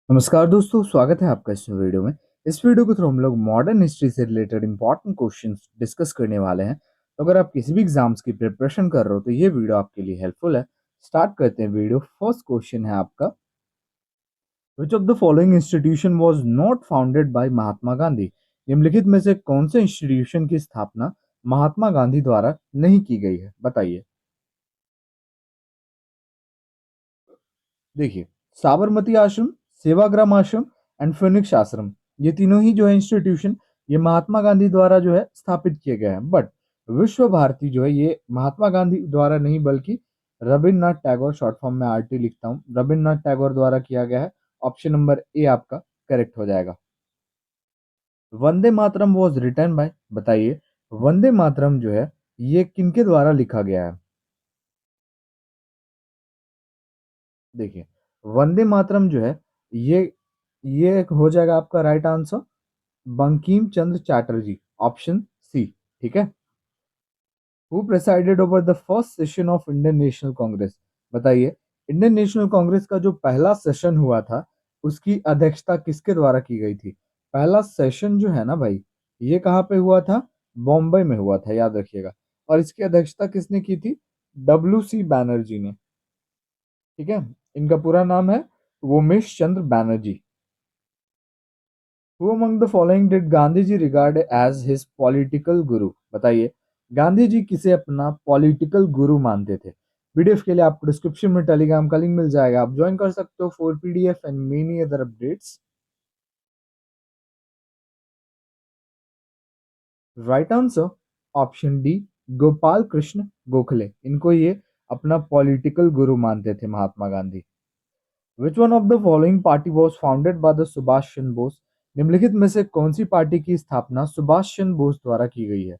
नमस्कार दोस्तों, स्वागत है आपका इस वीडियो में। इस वीडियो के थ्रू हम लोग मॉडर्न हिस्ट्री से रिलेटेड इंपॉर्टेंट क्वेश्चंस डिस्कस करने वाले हैं। तो अगर आप किसी भी एग्जाम्स की प्रिपरेशन कर रहे हो तो ये वीडियो आपके लिए हेल्पफुल है। स्टार्ट करते हैं वीडियो। फर्स्ट क्वेश्चन है आपका, which of the following institution was not founded by Mahatma Gandhi. निम्नलिखित में से कौन से इंस्टीट्यूशन की स्थापना महात्मा गांधी द्वारा नहीं की गई है, बताइए। देखिए, साबरमती आश्रम, सेवाग्राम आश्रम एंड फिनिक्स आश्रम, ये तीनों ही जो है इंस्टीट्यूशन, ये महात्मा गांधी द्वारा जो है स्थापित किए गए हैं। बट विश्व भारती जो है ये महात्मा गांधी द्वारा नहीं बल्कि रविन्द्रनाथ टैगोर, शॉर्ट फॉर्म में आरटी लिखता हूँ, रविन्द्रनाथ टैगोर द्वारा किया गया है। ऑप्शन नंबर ए आपका करेक्ट हो जाएगा। Vande Mataram was written by, बताइए वंदे मातरम जो है ये किनके द्वारा लिखा गया है। देखिए, वंदे मातरम जो है ये ये एक हो जाएगा आपका right answer, Bankim Chandra Chatterjee, option C. ठीक है। Who presided over the first session of Indian National Congress, बताइए इंडियन नेशनल कांग्रेस का जो पहला सेशन हुआ था उसकी अध्यक्षता किसके द्वारा की गई थी। पहला सेशन जो है ना भाई, ये कहाँ पे हुआ था? बॉम्बे में हुआ था, याद रखिएगा। और इसकी अध्यक्षता किसने की थी? WC बैनर्जी ने। ठीक है। इनका पूरा नाम है Umesh Chandra Banerjee. Who among the following did Gandhi ji regard as his political guru, बताइए गांधी जी किसे अपना पॉलिटिकल गुरु मानते थे। पीडीएफ के लिए आपको डिस्क्रिप्शन में टेलीग्राम का लिंक मिल जाएगा, आप ज्वाइन कर सकते हो for PDF and many other updates. Right answer option D, Gopal Krishna Gokhale, इनको ये अपना पॉलिटिकल गुरु मानते थे Mahatma Gandhi. Which one of the following party was founded by the Subhash Chandra Bose, निम्नलिखित में से कौन सी पार्टी की स्थापना सुभाष चंद्र बोस द्वारा की गई है।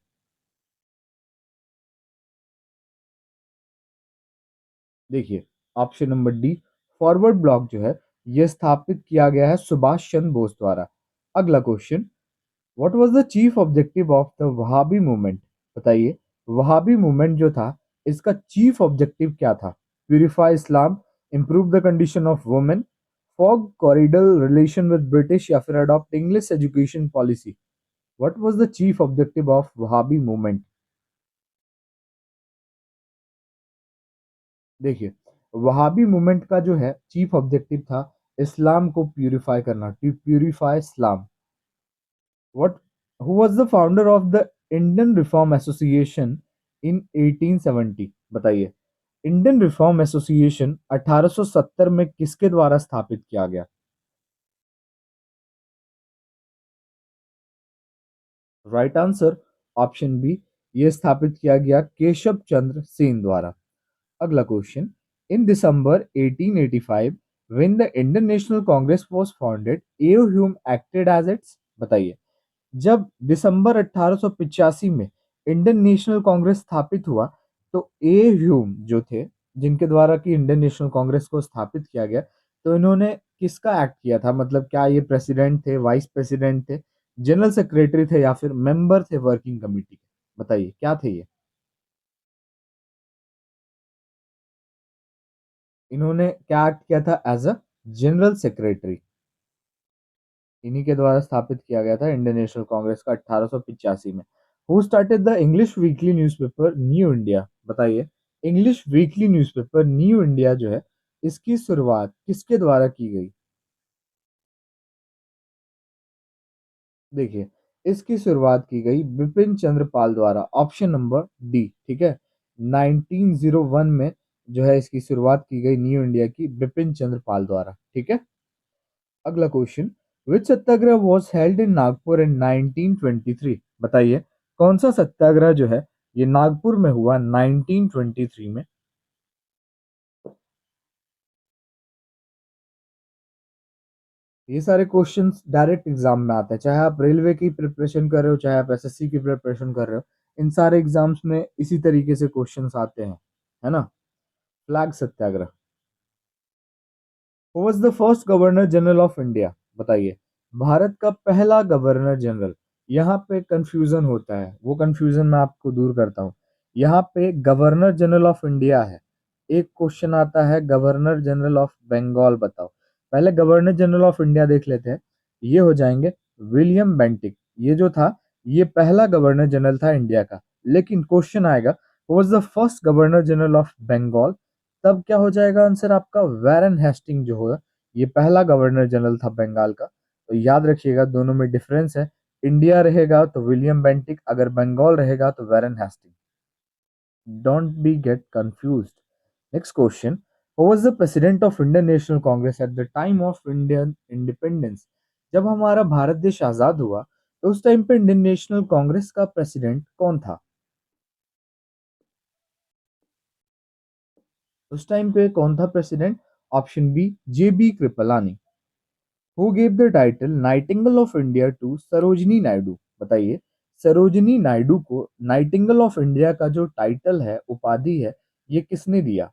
देखिए, option number D, forward block जो है यह स्थापित किया गया है सुभाष चंद्र बोस द्वारा। अगला question, what was the chief objective of the Wahhabi movement, बताइए वहाबी मूवमेंट जो था इसका चीफ ऑब्जेक्टिव क्या था। Purify Islam, improve the condition of women, fog corridor relation with British, या फिर adopt English education policy. What was the chief objective of Wahhabi movement. देखिए, Wahhabi movement का जो है चीफ ऑब्जेक्टिव था इस्लाम को प्यूरिफाई करना, to purify Islam. What, who was the founder of the Indian reform association in 1870, बताइए इंडियन रिफॉर्म एसोसिएशन 1870 में किसके द्वारा स्थापित किया गया। राइट आंसर ऑप्शन बी, ये स्थापित किया गया केशव चंद्र सेन द्वारा। अगला question, in December 1885 when the Indian National Congress was founded, AO Hume acted as its, बताइए जब दिसंबर 1885 में इंडियन नेशनल कांग्रेस स्थापित हुआ तो ए ह्यूम जो थे, जिनके द्वारा कि इंडियन नेशनल कांग्रेस को स्थापित किया गया, तो इन्होंने किसका एक्ट किया था? मतलब क्या ये प्रेसिडेंट थे, वाइस प्रेसिडेंट थे, जनरल सेक्रेटरी थे, या फिर मेंबर थे वर्किंग कमेटी के? बताइए क्या थे ये। इन्होंने क्या एक्ट किया था? As a general secretary. इन्हीं के द्वारा स्थापित किया गया था इंडियन नेशनल कांग्रेस का 1885 में। Who started the English weekly newspaper new India, बताइए English weekly newspaper new India जो है इसकी शुरुआत किसके द्वारा की गई। देखिए, इसकी शुरुआत की गई बिपिन चंद्र पाल द्वारा, ऑप्शन नंबर डी। ठीक है। 1901 में जो है इसकी शुरुआत की गई न्यू इंडिया की बिपिन चंद्र पाल द्वारा। ठीक है। अगला question, which satyagraha was held in Nagpur in 1923, बताइए कौन सा सत्याग्रह जो है ये नागपुर में हुआ 1923 में। ये सारे क्वेश्चंस डायरेक्ट एग्जाम में आते हैं, चाहे आप रेलवे की प्रिपरेशन कर रहे हो, चाहे आप एसएससी की प्रिपरेशन कर रहे हो, इन सारे एग्जाम्स में इसी तरीके से क्वेश्चंस आते हैं, है ना। Flag Satyagraha. Who was the first governor general of India, बताइए भारत का पहला गवर्नर जनरल। यहाँ पे कंफ्यूजन होता है, वो कंफ्यूजन मैं आपको दूर करता हूँ। यहाँ पे गवर्नर जनरल ऑफ इंडिया है, एक क्वेश्चन आता है गवर्नर जनरल ऑफ बंगाल, बताओ पहले गवर्नर जनरल ऑफ इंडिया देख लेते हैं। ये हो जाएंगे विलियम बेंटिक। ये जो था, ये पहला गवर्नर जनरल था इंडिया का। लेकिन क्वेश्चन आएगा, was the first governor general of Bengal? तब क्या हो जाएगा आंसर आपका, वैरन हेस्टिंग जो होगा, ये पहला गवर्नर जनरल था बंगाल का। तो याद रखिएगा, दोनों में डिफरेंस है। इंडिया रहेगा तो विलियम बेंटिक, अगर बंगाल रहेगा तो Warren Hasting. Don't be get confused. Next question. Who was the president of Indian National Congress at the time of Indian independence? जब हमारा भारत देश आजाद हुआ तो उस टाइम पे इंडियन नेशनल कांग्रेस का प्रेसिडेंट कौन था? उस टाइम पे कौन था president? Option B, J B Kripalani. Who gave the title nightingale of India to Sarojini Naidu? बताइए, सरोजिनी नायडू को नाइटिंगेल ऑफ इंडिया का जो टाइटल है, उपाधि है, ये किसने दिया?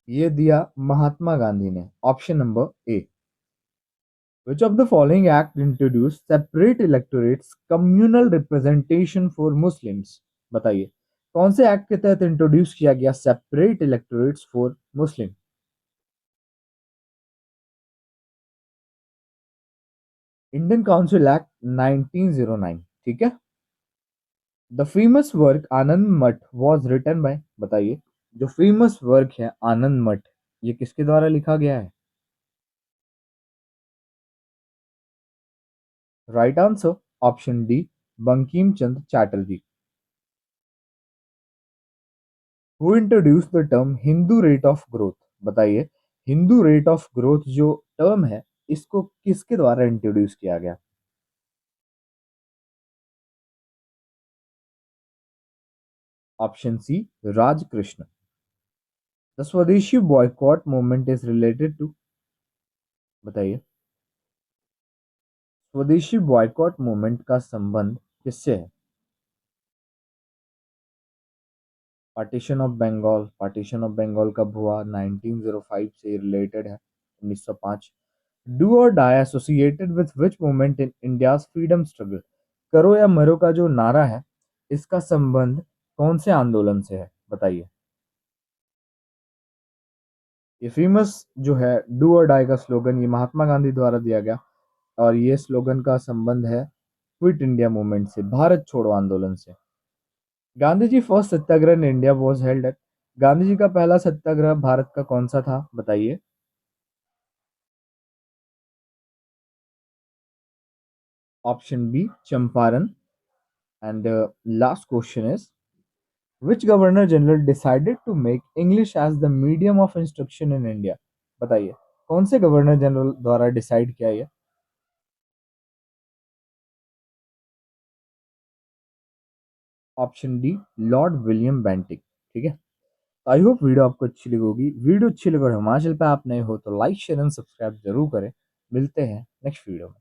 ये दिया महात्मा गांधी ने। Option number A. Which of the following act introduced separate electorates communal representation for Muslims? बताइए, कौन से एक्ट के तहत इंट्रोड्यूस किया गया separate electorates for Muslim? Indian council act 1909। ठीक है। द फेमस वर्क आनंद मठ वॉज रिटन बाय? बताइए, जो फेमस वर्क है आनंद मठ, ये किसके द्वारा लिखा गया है? Right answer, option D, Bankim Chandra Chatterjee. Who introduce the term Hindu rate of growth? बताइए, हिंदू रेट ऑफ ग्रोथ जो टर्म है, इसको किसके द्वारा इंट्रोड्यूस किया गया? Option C, Rajkrishna. The swadeshi boycott movement is related to? बताइए, स्वदेशी बॉयकॉट मूवमेंट का संबंध किससे है? Partition of Bengal. Partition of Bengal कब हुआ? 1905 से रिलेटेड है, 1905। Do or die associated with which movement in India's freedom struggle? करो या मरो का जो नारा है, इसका संबंध कौन से आंदोलन से है? बताइए। ये फेमस जो है डू और डाई का स्लोगन, ये महात्मा गांधी द्वारा दिया गया, और ये स्लोगन का संबंध है क्विट इंडिया मूवमेंट से, भारत छोड़ो आंदोलन से। Gandhi ji first satyagraha in India was held at? Gandhi ji का पहला सत्याग्रह भारत का कौन सा था? बताइए। Option B, Champaran. And last question is, Which Governor General decided to make English as the medium of instruction in India? बताइए, कौन से गवर्नर जनरल द्वारा डिसाइड किया ये? Option D, Lord William Bentinck. ठीक है। आई होप वीडियो आपको अच्छी लगी होगी। वीडियो अच्छी लगी और हमारे चैनल पे आप नए हो तो लाइक शेयर एंड सब्सक्राइब जरूर करें। मिलते हैं नेक्स्ट वीडियो में।